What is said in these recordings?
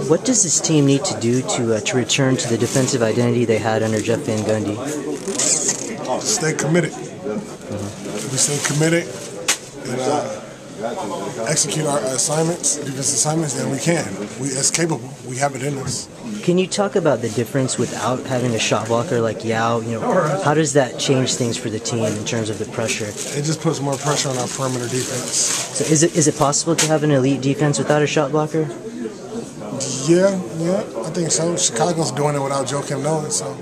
What does this team need to do to return to the defensive identity they had under Jeff Van Gundy? Stay committed. We stay committed and execute our assignments, defensive assignments, and we can. It's capable. We have it in us. Can you talk about the difference without having a shot blocker like Yao? How does that change things for the team in terms of the pressure? It just puts more pressure on our perimeter defense. So is it possible to have an elite defense without a shot blocker? Yeah, I think so. Chicago's doing it without Joakim Noah, so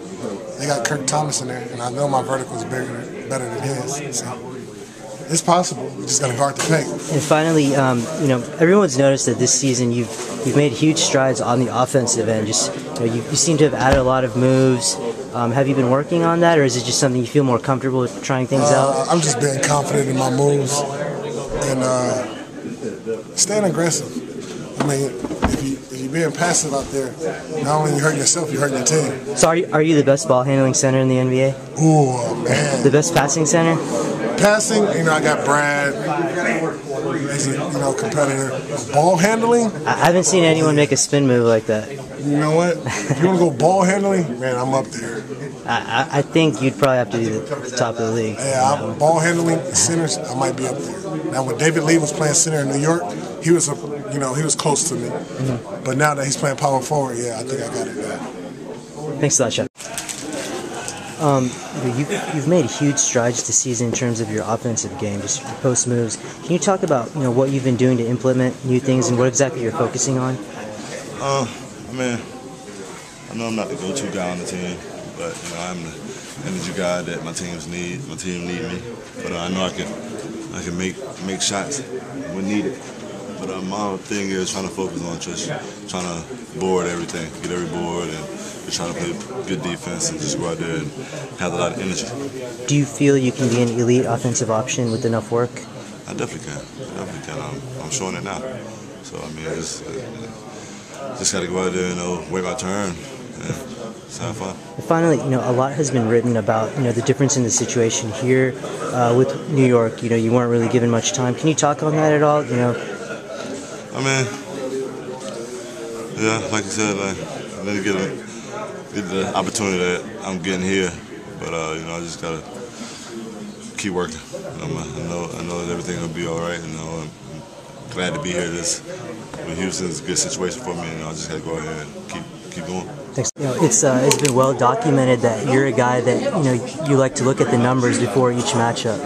they got Kirk Thomas in there, and I know my vertical is better than his. So it's possible. We just got to guard the paint. And finally, everyone's noticed that this season you've made huge strides on the offensive end. You seem to have added a lot of moves. Have you been working on that, or is it just something you feel more comfortable with trying things out? I'm just being confident in my moves and staying aggressive. I mean, if you're being passive out there, not only are you hurting yourself, you're hurting your team. So are you the best ball handling center in the NBA? Ooh, man. The best passing center? Passing, I got Brad as a competitor. Ball handling? I haven't seen anyone make a spin move like that. You know what? If you want to go ball handling, man, I'm up there. I think you'd probably have to be the top of the league. Yeah, ball handling, centers, I might be up there. Now, when David Lee was playing center in New York, he was close to me. Mm-hmm. But now that he's playing power forward, I think I got it now. Thanks a lot, Chef. You've made huge strides this season in terms of your offensive game, just your post moves. Can you talk about what you've been doing to implement new things and what exactly you're focusing on? I know I'm not the go-to guy on the team, but I'm the energy guy that my team need. My team need me, but I know I can make shots when needed. But my thing is trying to focus on just trying to board everything, get every board, and just trying to play good defense and just go out there and have a lot of energy. Do you feel you can be an elite offensive option with enough work? I definitely can. I'm showing it now. So just got to go out there and wait my turn and just have fun. And finally, a lot has been written about the difference in the situation here with New York. You weren't really given much time. Can you talk on that at all? Like you said, I didn't get the opportunity that I'm getting here, but I just gotta keep working. I know that everything will be all right. I'm glad to be here. With Houston, it's a good situation for me, I just gotta go ahead and keep going. Thanks. It's been well documented that you're a guy that you like to look at the numbers before each matchup.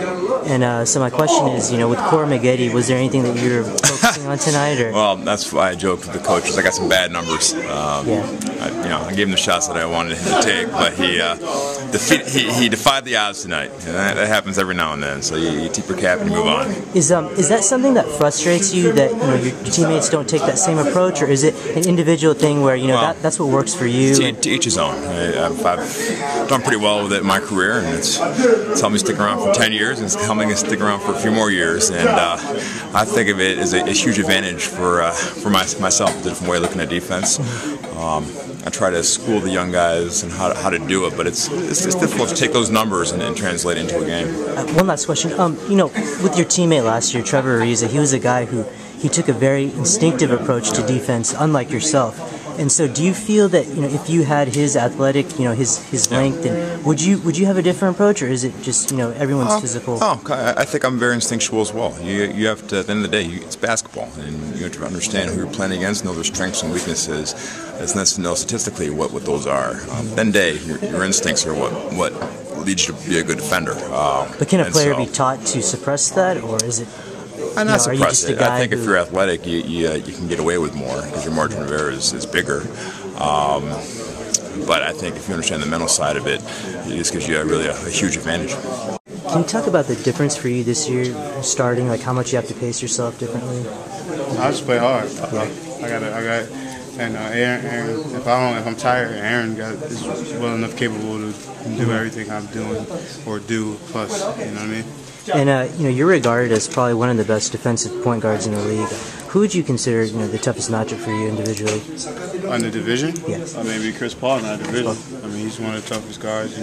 And so my question is, with Cora Maggette, was there anything that you were focusing on tonight? Or? Well, that's why I joked with the coaches. I got some bad numbers. I gave him the shots that I wanted him to take, but he defied the odds tonight. That happens every now and then. So you tip your cap and you move on. Is that something that frustrates you, that your teammates don't take that same approach, or is it an individual thing where that's what works for you? To each his own. I've done pretty well with it in my career, and it's helped me stick around for 10 years, and it's helped me stick around for a few more years. And I think of it as a huge advantage for myself, the different way of looking at defense. I try to school the young guys and how to do it, but it's difficult to take those numbers and translate into a game. One last question. With your teammate last year, Trevor Ariza, he was a guy who took a very instinctive approach to defense, unlike yourself. And so, do you feel that if you had his athletic, his length, and would you have a different approach, or is it just everyone's physical? I think I'm very instinctual as well. You have to, at the end of the day, it's basketball, and you have to understand who you're playing against, know their strengths and weaknesses. It's nice to know statistically what those are. Then your instincts are what leads you to be a good defender. But can a player be taught to suppress that, or is it? Not suppress it. I think if you're athletic, you can get away with more because your margin of error is bigger. But I think if you understand the mental side of it, it just gives you a huge advantage. Can you talk about the difference for you this year, starting, like how much you have to pace yourself differently? I just play hard. Aaron, if I'm tired, Aaron is well enough capable to do everything I'm doing or do plus. You know what I mean? And you're regarded as probably one of the best defensive point guards in the league. Who would you consider the toughest matchup for you individually? On the division? Yes. Maybe Chris Paul in that division. I mean, he's one of the toughest guards.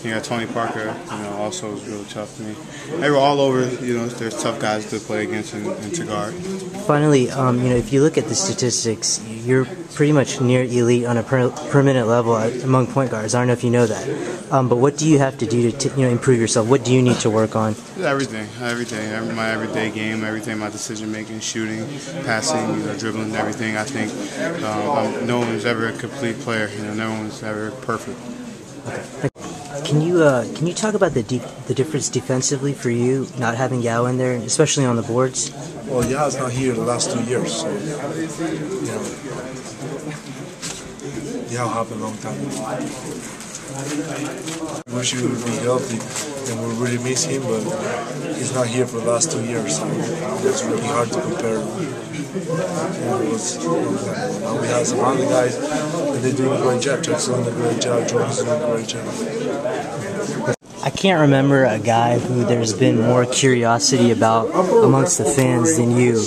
You got Tony Parker, also is really tough to me. They were all over, there's tough guys to play against and to guard. Finally, if you look at the statistics, you're pretty much near elite on a permanent level among point guards. I don't know if you know that. But what do you have to do to improve yourself? What do you need to work on? Everything. My everyday game, everything, my decision making, shooting, passing, dribbling, everything. I think no one's ever a complete player. No one's ever perfect. Okay. Can you talk about the difference defensively for you not having Yao in there, especially on the boards? Well, Yao's not here the last 2 years, so Yao happened a long time ago. I wish he would be healthy, and we really miss him, but he's not here for the last 2 years, so it's really hard to compare. Now we have some other guys, and they're doing a great job. Chuck's doing a great job, Jordan's doing a great job. I can't remember a guy who there's been more curiosity about amongst the fans than you.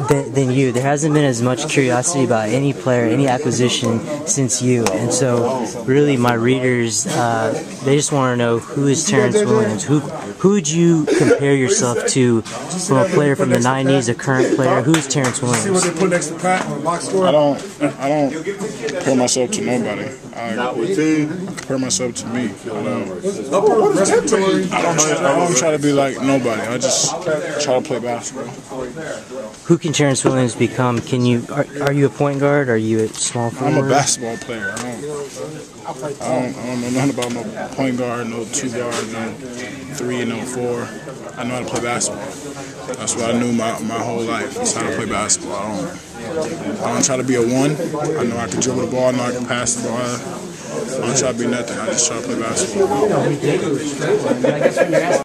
Than you. There hasn't been as much curiosity about any player, any acquisition since you. And so, really, my readers, they just want to know who is Terrence Williams. Who would you compare yourself to from a player from the '90s, a current player? Who is Terrence Williams? See what they put next to Pat on the box score? I don't compare myself to nobody. I compare myself to me. I don't try to be like nobody. I just try to play basketball. Who can Terrence Williams become? Are you a point guard? Are you a small forward? I'm a basketball player. I don't know nothing about no point guard, no 2 guard, no 3, no 4. I know how to play basketball. That's what I knew my whole life, is how to play basketball. I don't try to be a 1. I know I can dribble the ball, I know I can pass the ball. I don't try to be nothing. I just try to play basketball.